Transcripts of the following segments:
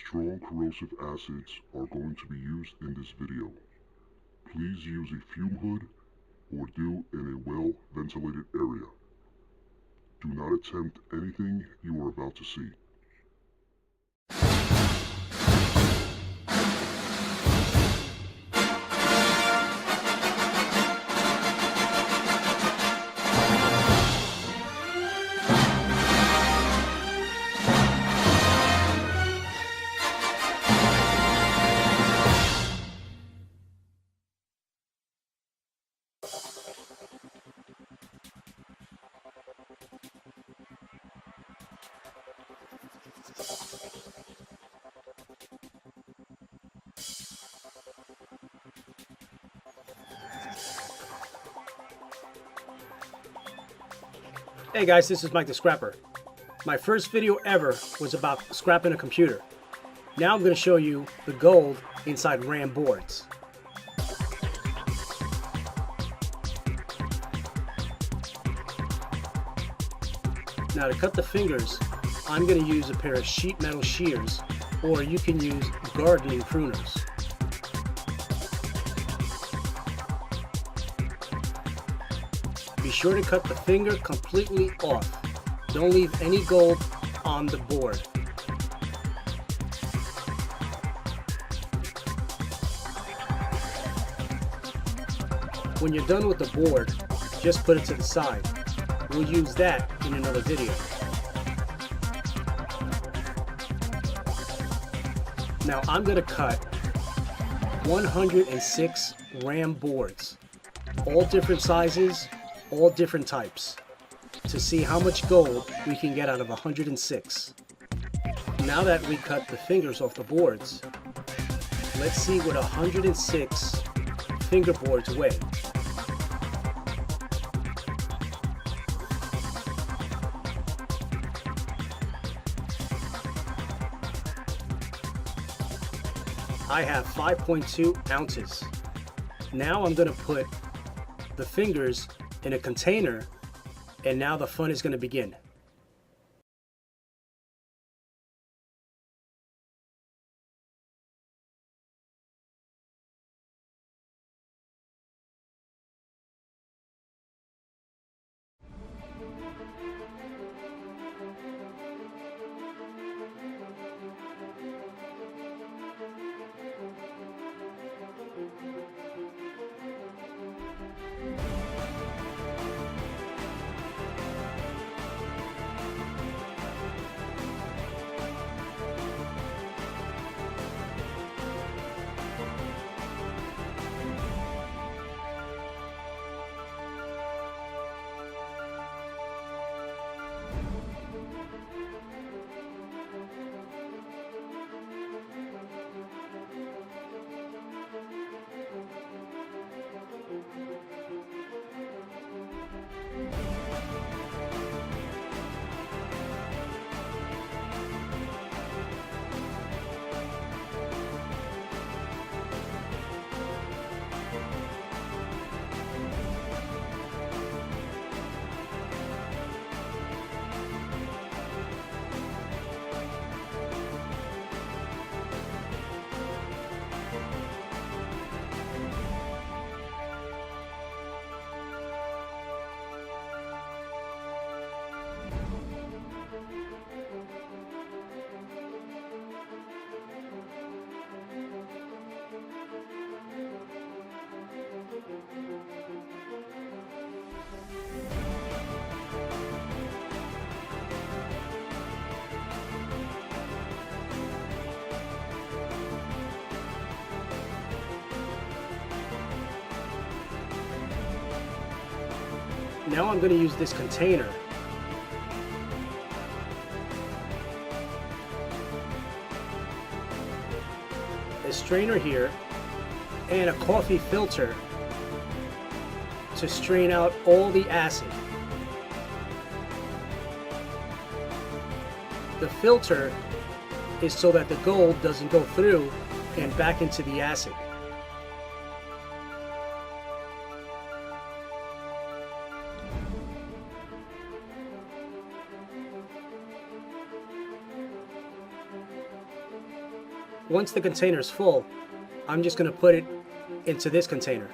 Strong corrosive acids are going to be used in this video. Please use a fume hood or do in a well-ventilated area. Do not attempt anything you are about to see. Hey guys, this is Mike the Scrapper. My first video ever was about scrapping a computer. Now I'm going to show you the gold inside RAM boards. Now to cut the fingers, I'm going to use a pair of sheet metal shears, or you can use gardening pruners. Be sure to cut the finger completely off. Don't leave any gold on the board. When you're done with the board, just put it to the side. We'll use that in another video. Now I'm going to cut 106 RAM boards, all different sizes, all different types, to see how much gold we can get out of 106. Now that we cut the fingers off the boards, let's see what 106 fingerboards weigh. I have 5.2 ounces. Now I'm going to put the fingers in a container, and now the fun is going to begin. Now I'm going to use this container a strainer here and a coffee filter to strain out all the acid. The filter is so that the gold doesn't go through and back into the acid. once the container is full, I'm just going to put it into this container.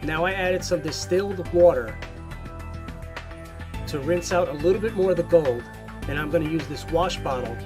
Now I added some distilled water to rinse out a little bit more of the gold, and I'm going to use this wash bottle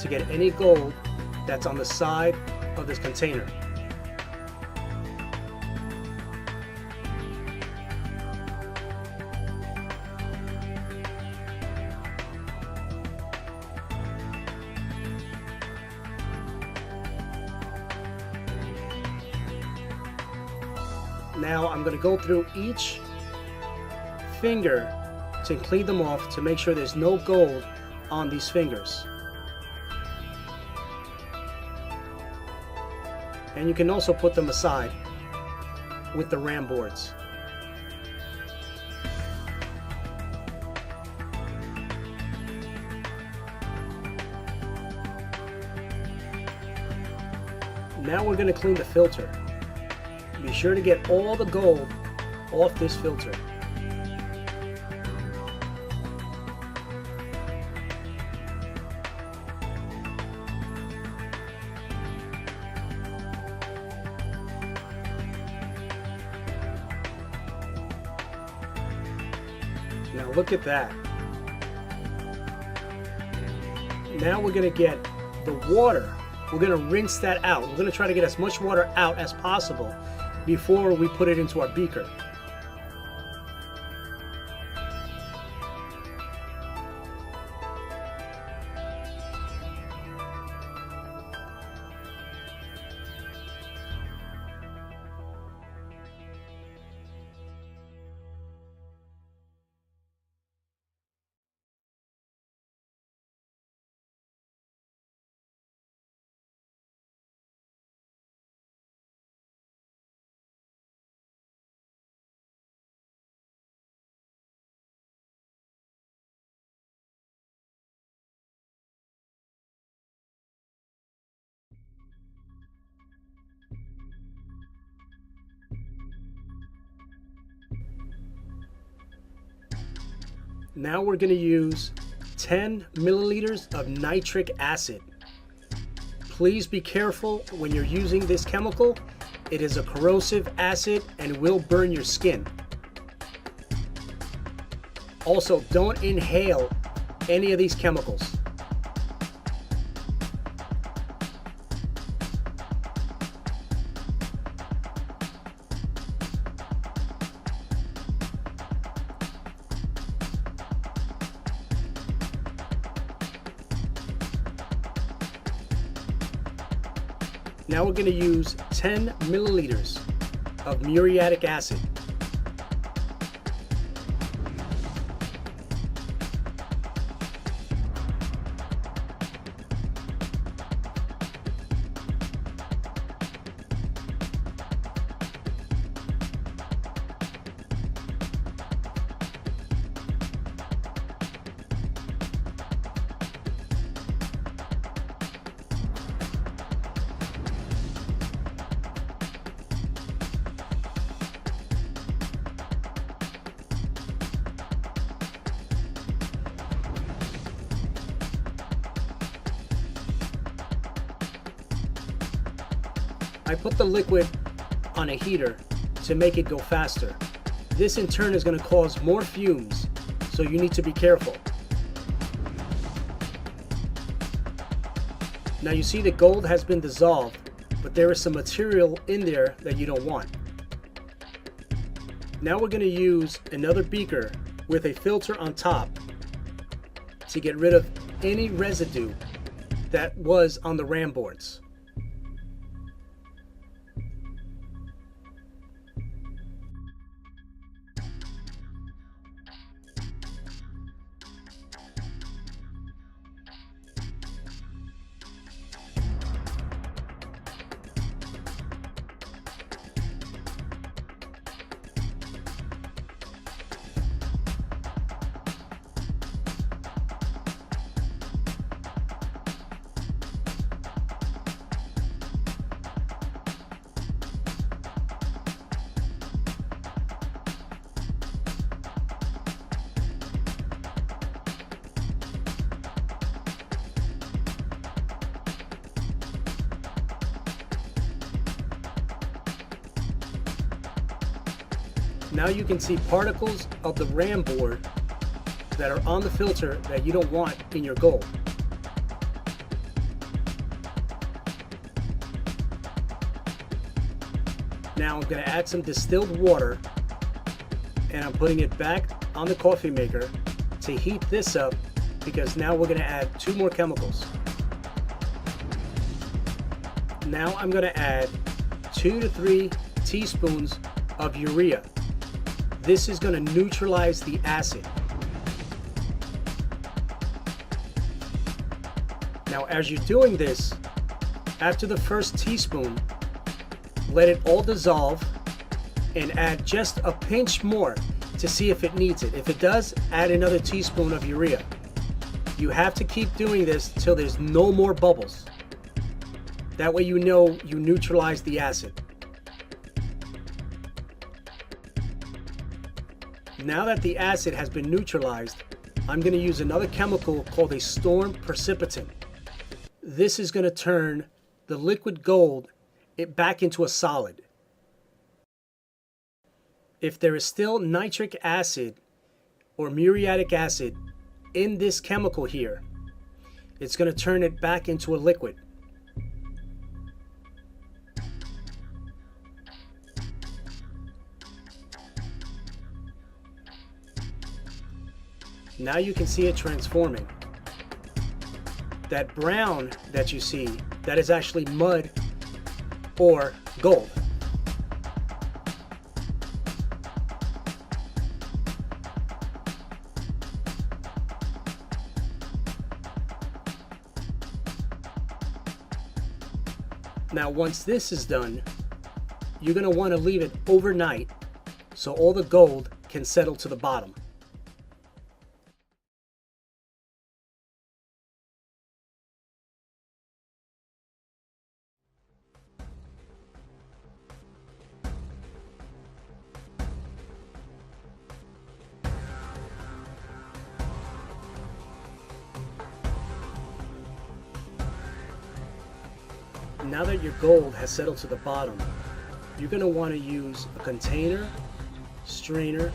to get any gold that's on the side of this container. Now I'm going to go through each finger to clean them off to make sure there's no gold on these fingers. And you can also put them aside with the ram boards. Now we're going to clean the filter. Be sure to get all the gold off this filter. Now look at that. Now we're going to get the water. We're going to rinse that out. We're going to try to get as much water out as possible before we put it into our beaker. Now we're going to use 10 milliliters of nitric acid. Please be careful when you're using this chemical. It is a corrosive acid and will burn your skin. Also, don't inhale any of these chemicals. Now we're going to use 10 milliliters of muriatic acid. I put the liquid on a heater to make it go faster. This in turn is going to cause more fumes, so you need to be careful. Now you see the gold has been dissolved, but there is some material in there that you don't want. Now we're going to use another beaker with a filter on top to get rid of any residue that was on the ram boards. Now you can see particles of the RAM board that are on the filter that you don't want in your gold. Now I'm going to add some distilled water, and I'm putting it back on the coffee maker to heat this up, because now we're going to add 2 more chemicals. Now I'm going to add 2 to 3 teaspoons of urea. This is going to neutralize the acid. Now as you're doing this, after the first teaspoon, let it all dissolve and add just a pinch more to see if it needs it. If it does, add another teaspoon of urea. You have to keep doing this till there's no more bubbles. That way you know you neutralize the acid. Now that the acid has been neutralized, I'm going to use another chemical called a storm precipitant. This is going to turn the liquid gold back into a solid. If there is still nitric acid or muriatic acid in this chemical here, it's going to turn it back into a liquid. Now you can see it transforming. That brown that you see, that is actually mud or gold. Now once this is done, you're going to want to leave it overnight so all the gold can settle to the bottom. Now that your gold has settled to the bottom, you're going to want to use a container, strainer,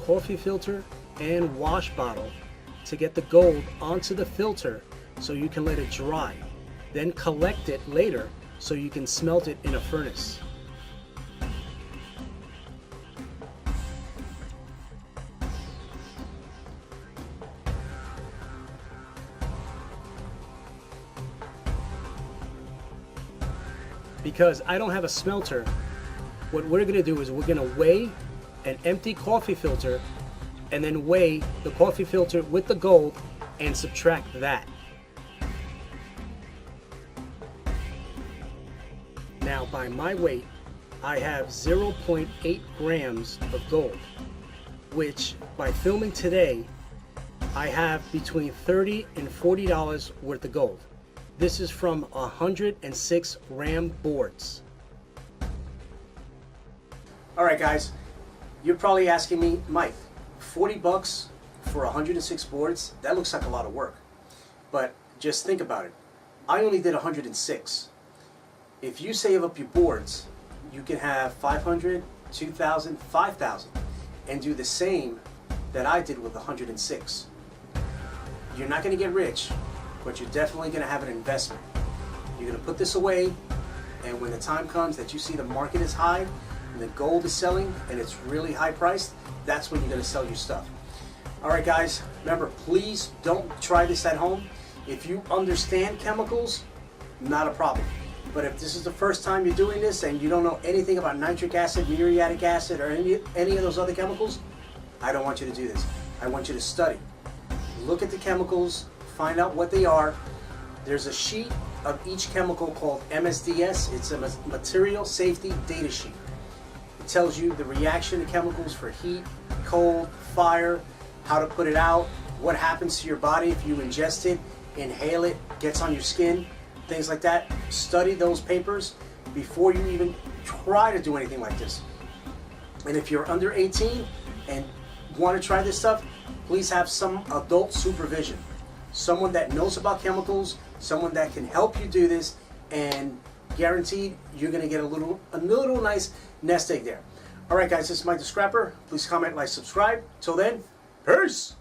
coffee filter, and wash bottle to get the gold onto the filter so you can let it dry. Then collect it later so you can smelt it in a furnace. Because I don't have a smelter, what we're going to do is we're going to weigh an empty coffee filter and then weigh the coffee filter with the gold and subtract that. Now by my weight, I have 0.8 grams of gold, which by filming today, I have between $30 and $40 worth of gold. This is from 106 RAM boards. All right, guys, you're probably asking me, Mike, 40 bucks for 106 boards? That looks like a lot of work. But just think about it. I only did 106. If you save up your boards, you can have 500, 2,000, 5,000, and do the same that I did with 106. You're not going to get rich, but you're definitely going to have an investment. You're going to put this away, and when the time comes that you see the market is high and the gold is selling and it's really high priced, that's when you're going to sell your stuff. All right, guys, remember, please don't try this at home. If you understand chemicals, not a problem. But if this is the first time you're doing this and you don't know anything about nitric acid, muriatic acid, or any of those other chemicals, I don't want you to do this. I want you to study. Look at the chemicals, find out what they are. There's a sheet of each chemical called MSDS. It's a material safety data sheet. It tells you the reaction to chemicals for heat, cold, fire, how to put it out, what happens to your body if you ingest it, inhale it, gets on your skin, things like that. Study those papers before you even try to do anything like this. And if you're under 18 and want to try this stuff, please have some adult supervision. Someone that knows about chemicals, someone that can help you do this, and guaranteed you're going to get a little nice nest egg there. Alright guys, this is Mike the Scrapper. Please comment, like, subscribe. Till then, peace!